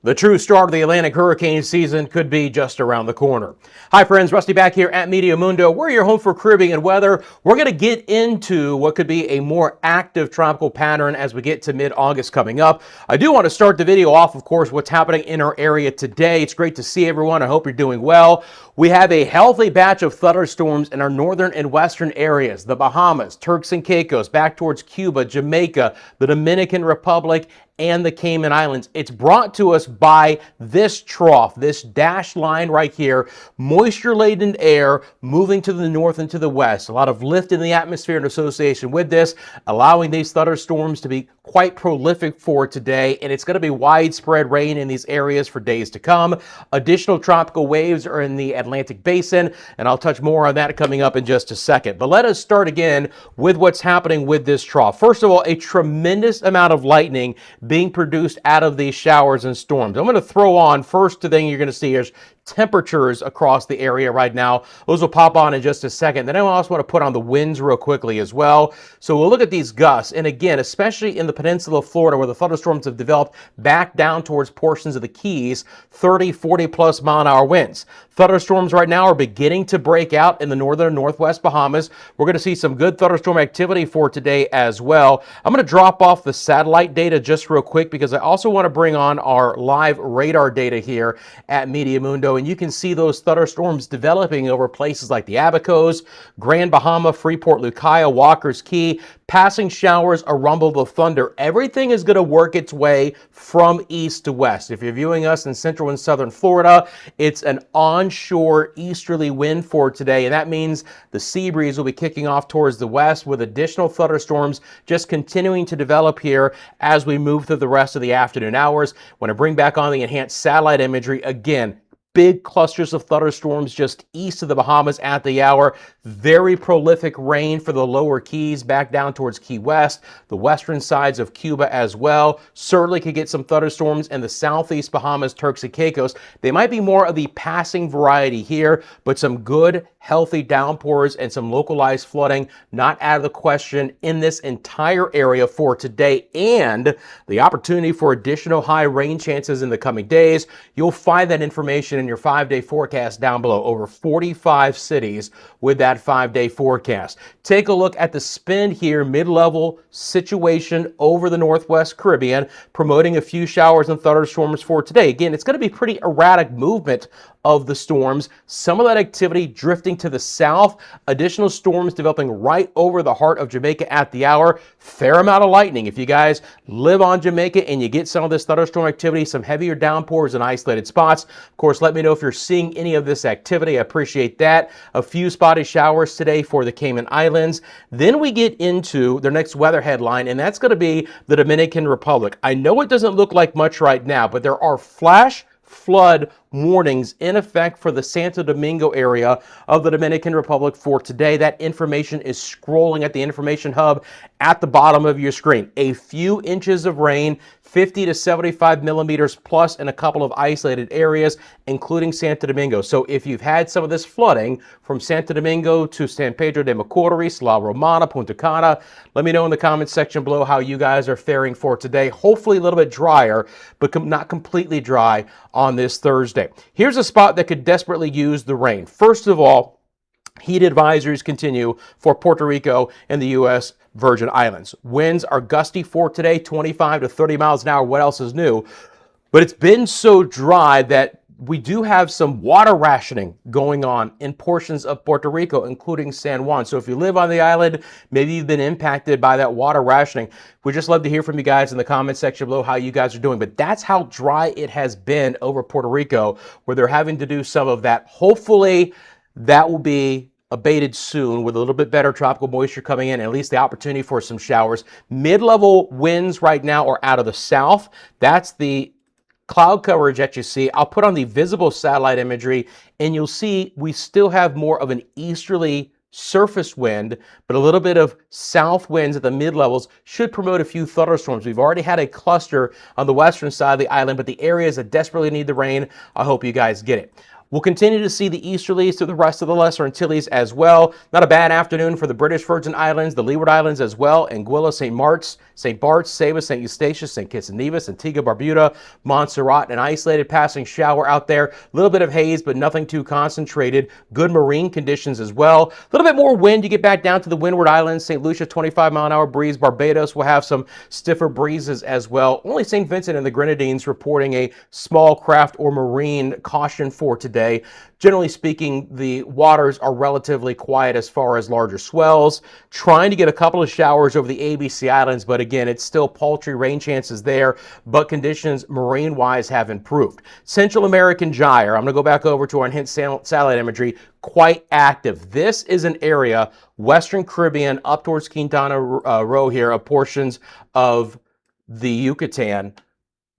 The true start of the Atlantic hurricane season could be just around the corner. Hi friends, Rusty back here at Meteo Mundo. We're your home for Caribbean weather. We're going to get into what could be a more active tropical pattern as we get to mid-August coming up. I do want to start the video off, of course, what's happening in our area today. It's great to see everyone. I hope you're doing well. We have a healthy batch of thunderstorms in our northern and western areas, the Bahamas, Turks and Caicos, back towards Cuba, Jamaica, the Dominican Republic, and the Cayman Islands. It's brought to us by this trough, this dashed line right here, moisture-laden air moving to the north and to the west. A lot of lift in the atmosphere in association with this, allowing these thunderstorms to be quite prolific for today, and it's going to be widespread rain in these areas for days to come. Additional tropical waves are in the Atlantic basin, and I'll touch more on that coming up in just a second. But let us start again with what's happening with this trough. First of all, a tremendous amount of lightning being produced out of these showers and storms. I'm going to throw on, first thing you're going to see is temperatures across the area right now. Those will pop on in just a second. Then I also want to put on the winds real quickly as well. So we'll look at these gusts. And again, especially in the peninsula of Florida where the thunderstorms have developed back down towards portions of the Keys, 30, 40 plus mile an hour winds. Thunderstorms right now are beginning to break out in the northern and northwest Bahamas. We're going to see some good thunderstorm activity for today as well. I'm going to drop off the satellite data just real quick because I also want to bring on our live radar data here at Meteo Mundo. And you can see those thunderstorms developing over places like the Abacos, Grand Bahama, Freeport, Lucaya, Walker's Key, passing showers, a rumble of thunder. Everything is going to work its way from east to west. If you're viewing us in central and southern Florida, it's an onshore easterly wind for today, and that means the sea breeze will be kicking off towards the west with additional thunderstorms just continuing to develop here as we move through the rest of the afternoon hours. When I bring back on the enhanced satellite imagery, again, big clusters of thunderstorms just east of the Bahamas at the hour. Very prolific rain for the lower Keys back down towards Key West, the western sides of Cuba as well. Certainly could get some thunderstorms in the southeast Bahamas, Turks and Caicos. They might be more of the passing variety here, but some good, healthy downpours and some localized flooding not out of the question in this entire area for today, and the opportunity for additional high rain chances in the coming days. You'll find that information in your 5-day forecast down below. Over 45 cities with that 5-day forecast. Take a look at the spin here, mid-level situation over the Northwest Caribbean, promoting a few showers and thunderstorms for today. Again, it's going to be pretty erratic movement of the storms. Some of that activity drifting to the south, additional storms developing right over the heart of Jamaica at the hour. Fair amount of lightning. If you guys live on Jamaica and you get some of this thunderstorm activity, some heavier downpours in isolated spots, of course, let me know if you're seeing any of this activity. I appreciate that. A few spotty showers today for the Cayman Islands. Then we get into the next weather headline, and that's going to be the Dominican Republic. I know it doesn't look like much right now, but there are flash flood warnings in effect for the Santo Domingo area of the Dominican Republic for today. That information is scrolling at the information hub at the bottom of your screen. A few inches of rain, 50 to 75 millimeters plus in a couple of isolated areas, including Santo Domingo. So if you've had some of this flooding from Santo Domingo to San Pedro de Macorís, La Romana, Punta Cana, let me know in the comments section below how you guys are faring for today. Hopefully a little bit drier, but not completely dry on this Thursday. Here's a spot that could desperately use the rain. First of all, heat advisories continue for Puerto Rico and the U.S. Virgin Islands. Winds are gusty for today, 25 to 30 miles an hour. What else is new? But it's been so dry that we do have some water rationing going on in portions of Puerto Rico, including San Juan. So if you live on the island, maybe you've been impacted by that water rationing. We'd just love to hear from you guys in the comment section below how you guys are doing. But that's how dry it has been over Puerto Rico, where they're having to do some of that. Hopefully that will be abated soon with a little bit better tropical moisture coming in, at least the opportunity for some showers. Mid-level winds right now are out of the south. That's the cloud coverage that you see. I'll put on the visible satellite imagery and you'll see we still have more of an easterly surface wind, but a little bit of south winds at the mid-levels should promote a few thunderstorms. We've already had a cluster on the western side of the island, but the areas that desperately need the rain, I hope you guys get it. We'll continue to see the easterlies to the rest of the Lesser Antilles as well. Not a bad afternoon for the British Virgin Islands, the Leeward Islands as well, Anguilla, St. Bart's, Saba, St. Eustatius, St. Kitts and Nevis, Antigua, Barbuda, Montserrat, an isolated passing shower out there. A little bit of haze, but nothing too concentrated. Good marine conditions as well. A little bit more wind. You get back down to the Windward Islands, St. Lucia, 25-mile-an-hour breeze. Barbados will have some stiffer breezes as well. Only St. Vincent and the Grenadines reporting a small craft or marine caution for today. Generally speaking, the waters are relatively quiet as far as larger swells. Trying to get a couple of showers over the ABC Islands, but again, it's still paltry rain chances there, but conditions marine-wise have improved. Central American gyre, I'm going to go back over to our enhanced satellite imagery, quite active. This is an area, Western Caribbean, up towards Quintana Roo here, portions of the Yucatan,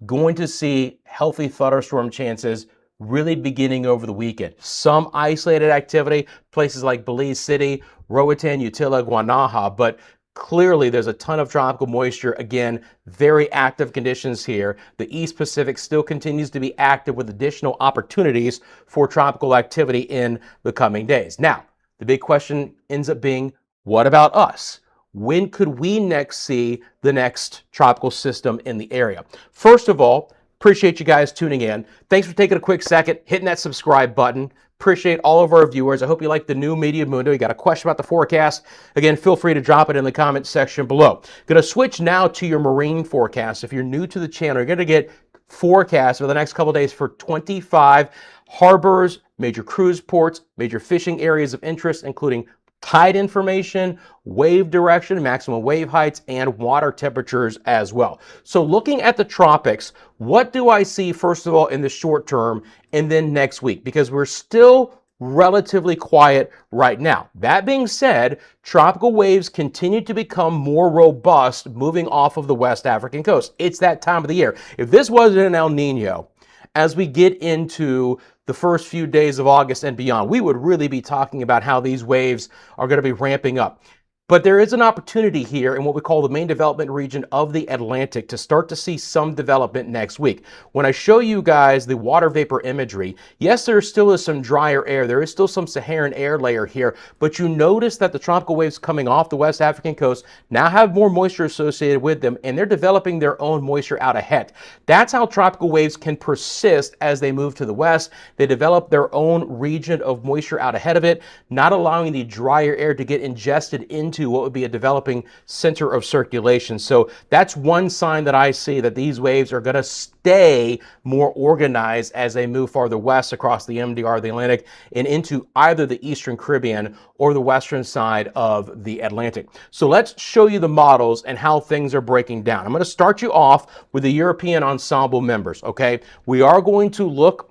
going to see healthy thunderstorm chances really beginning over the weekend. Some isolated activity, places like Belize City, Roatan, Utila, Guanaja, but clearly there's a ton of tropical moisture. Again, very active conditions here. The East Pacific still continues to be active with additional opportunities for tropical activity in the coming days. Now, the big question ends up being, what about us? When could we next see the next tropical system in the area? First of all, appreciate you guys tuning in. Thanks for taking a quick second, hitting that subscribe button. Appreciate all of our viewers. I hope you like the new Meteo Mundo. You got a question about the forecast? Again, feel free to drop it in the comment section below. Going to switch now to your marine forecast. If you're new to the channel, you're going to get forecasts for the next couple of days for 25 harbors, major cruise ports, major fishing areas of interest, including tide information, wave direction, maximum wave heights, and water temperatures as well. So looking at the tropics, what do I see first of all in the short term and then next week? Because we're still relatively quiet right now. That being said, tropical waves continue to become more robust moving off of the West African coast. It's that time of the year. If this wasn't an El Nino, as we get into the first few days of August and beyond, we would really be talking about how these waves are going to be ramping up. But there is an opportunity here in what we call the main development region of the Atlantic to start to see some development next week. When I show you guys the water vapor imagery, yes, there still is some drier air. There is still some Saharan air layer here, but you notice that the tropical waves coming off the West African coast now have more moisture associated with them, and they're developing their own moisture out ahead. That's how tropical waves can persist as they move to the west. They develop their own region of moisture out ahead of it, not allowing the drier air to get ingested into what would be a developing center of circulation. So that's one sign that I see that these waves are going to stay more organized as they move farther west across the MDR, the Atlantic, and into either the Eastern Caribbean or the western side of the Atlantic. So let's show you the models and how things are breaking down. I'm going to start you off with the European ensemble members, okay? We are going to look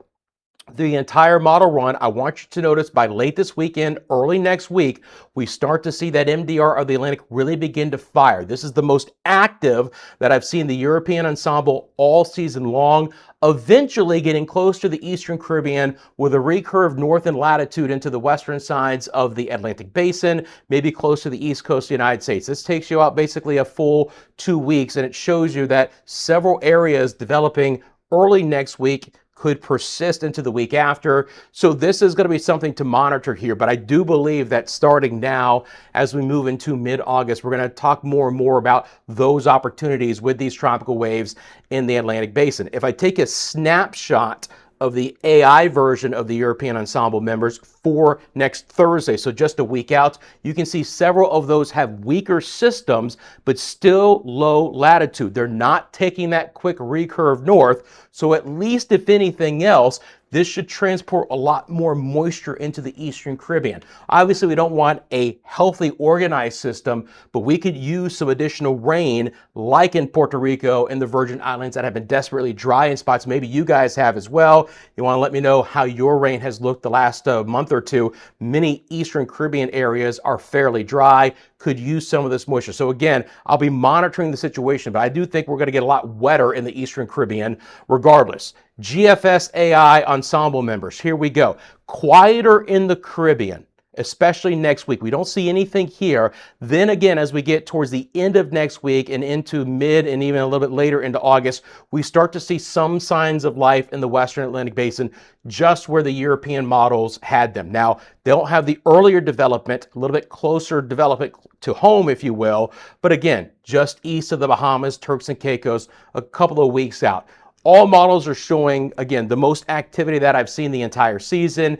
the entire model run. I want you to notice by late this weekend, early next week, we start to see that MDR of the Atlantic really begin to fire. This is the most active that I've seen the European ensemble all season long, eventually getting close to the Eastern Caribbean with a recurve north in latitude into the western sides of the Atlantic Basin, maybe close to the east coast of the United States. This takes you out basically a full 2 weeks, and it shows you that several areas developing early next week could persist into the week after. So this is going to be something to monitor here. But I do believe that starting now, as we move into mid-August, we're going to talk more and more about those opportunities with these tropical waves in the Atlantic Basin. If I take a snapshot of the AI version of the European ensemble members for next Thursday, so just a week out, you can see several of those have weaker systems, but still low latitude. They're not taking that quick recurve north. So at least if anything else, this should transport a lot more moisture into the Eastern Caribbean. Obviously, we don't want a healthy, organized system, but we could use some additional rain like in Puerto Rico and the Virgin Islands that have been desperately dry in spots. Maybe you guys have as well. You want to let me know how your rain has looked the last month or two. Many Eastern Caribbean areas are fairly dry, could use some of this moisture. So again, I'll be monitoring the situation, but I do think we're going to get a lot wetter in the Eastern Caribbean regardless. GFS AI ensemble members, here we go. Quieter in the Caribbean. especially next week. We don't see anything here. Then again, as we get towards the end of next week and into mid and even a little bit later into August, we start to see some signs of life in the Western Atlantic Basin, just where the European models had them. Now, they'll have the earlier development, a little bit closer development to home, if you will, but again, just east of the Bahamas, Turks and Caicos, a couple of weeks out. All models are showing, again, the most activity that I've seen the entire season,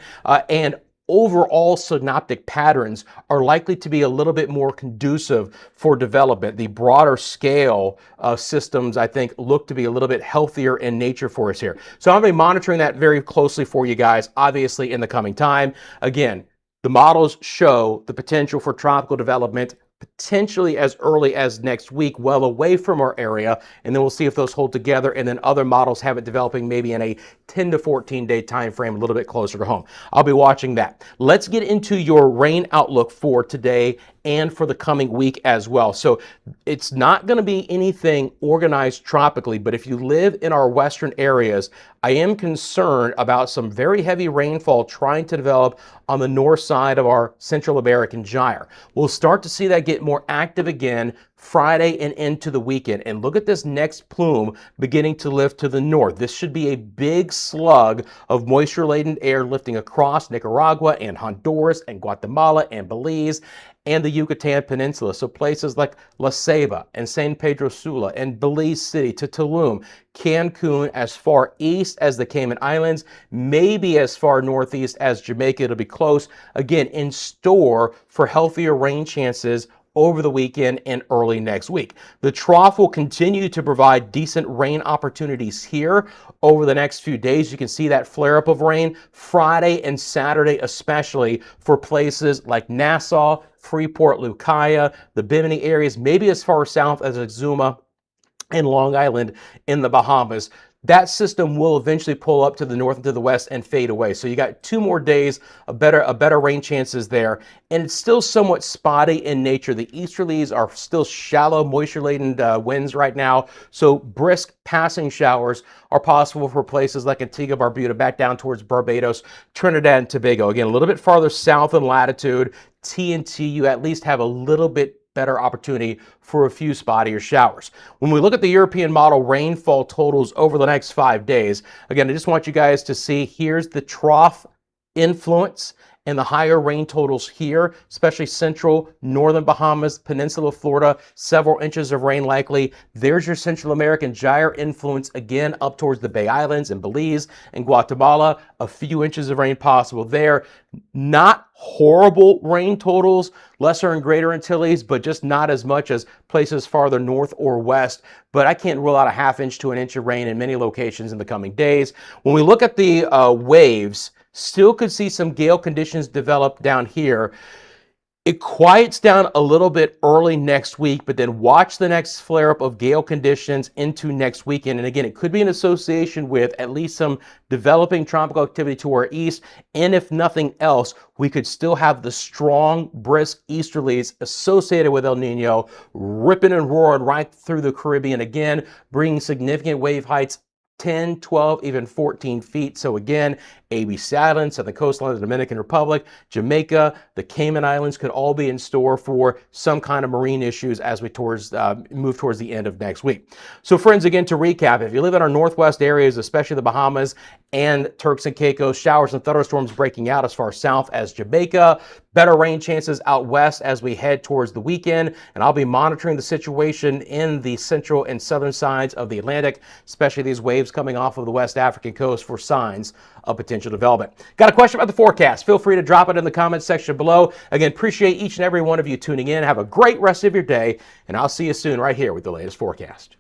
and overall synoptic patterns are likely to be a little bit more conducive for development. The broader scale systems, I think, look to be a little bit healthier in nature for us here. So I'll be monitoring that very closely for you guys, obviously, in the coming time. Again, the models show the potential for tropical development potentially as early as next week, well away from our area, and then we'll see if those hold together, and then other models have it developing maybe in a 10 to 14 day time frame, a little bit closer to home. I'll be watching that. Let's get into your rain outlook for today and for the coming week as well. So it's not going to be anything organized tropically, but if you live in our western areas, I am concerned about some very heavy rainfall trying to develop on the north side of our Central American gyre. We'll start to see that get more active again Friday and into the weekend. And look at this next plume beginning to lift to the north. This should be a big slug of moisture-laden air lifting across Nicaragua and Honduras and Guatemala and Belize and the Yucatan Peninsula. So places like La Ceiba and San Pedro Sula and Belize City to Tulum, Cancun, as far east as the Cayman Islands, maybe as far northeast as Jamaica. It'll be close. Again, in store for healthier rain chances over the weekend and early next week. The trough will continue to provide decent rain opportunities here over the next few days. You can see that flare up of rain Friday and Saturday, especially for places like Nassau, Freeport, Lucaya, the Bimini areas, maybe as far south as Exuma and Long Island in the Bahamas. That system will eventually pull up to the north and to the west and fade away. So you got 2 more days of better rain chances there. And it's still somewhat spotty in nature. The easterlies are still shallow, moisture-laden winds right now. So brisk passing showers are possible for places like Antigua, Barbuda, back down towards Barbados, Trinidad and Tobago. Again, a little bit farther south in latitude, TNT, you at least have a little bit better opportunity for a few spottier showers. When we look at the European model rainfall totals over the next 5 days, again, I just want you guys to see, here's the trough influence and the higher rain totals here, especially central, northern Bahamas, peninsula Florida, several inches of rain likely. There's your Central American gyre influence, again, up towards the Bay Islands and Belize and Guatemala, a few inches of rain possible there. Not horrible rain totals, lesser and greater Antilles, but just not as much as places farther north or west. But I can't rule out a ½ inch to an inch of rain in many locations in the coming days. When we look at the waves, still could see some gale conditions develop down here. It quiets down a little bit early next week, but then watch the next flare-up of gale conditions into next weekend. And again, it could be in association with at least some developing tropical activity to our east. And if nothing else, we could still have the strong, brisk easterlies associated with El Nino ripping and roaring right through the Caribbean again, bringing significant wave heights 10, 12, even 14 feet. So again, ABC Islands, on the coastline of the Dominican Republic, Jamaica, the Cayman Islands could all be in store for some kind of marine issues as we move towards the end of next week. So friends, again, to recap, if you live in our northwest areas, especially the Bahamas and Turks and Caicos, showers and thunderstorms breaking out as far south as Jamaica, better rain chances out west as we head towards the weekend. And I'll be monitoring the situation in the central and southern sides of the Atlantic, especially these waves coming off of the West African coast, for signs of potential development. Got a question about the forecast? Feel free to drop it in the comments section below. Again, appreciate each and every one of you tuning in. Have a great rest of your day, and I'll see you soon right here with the latest forecast.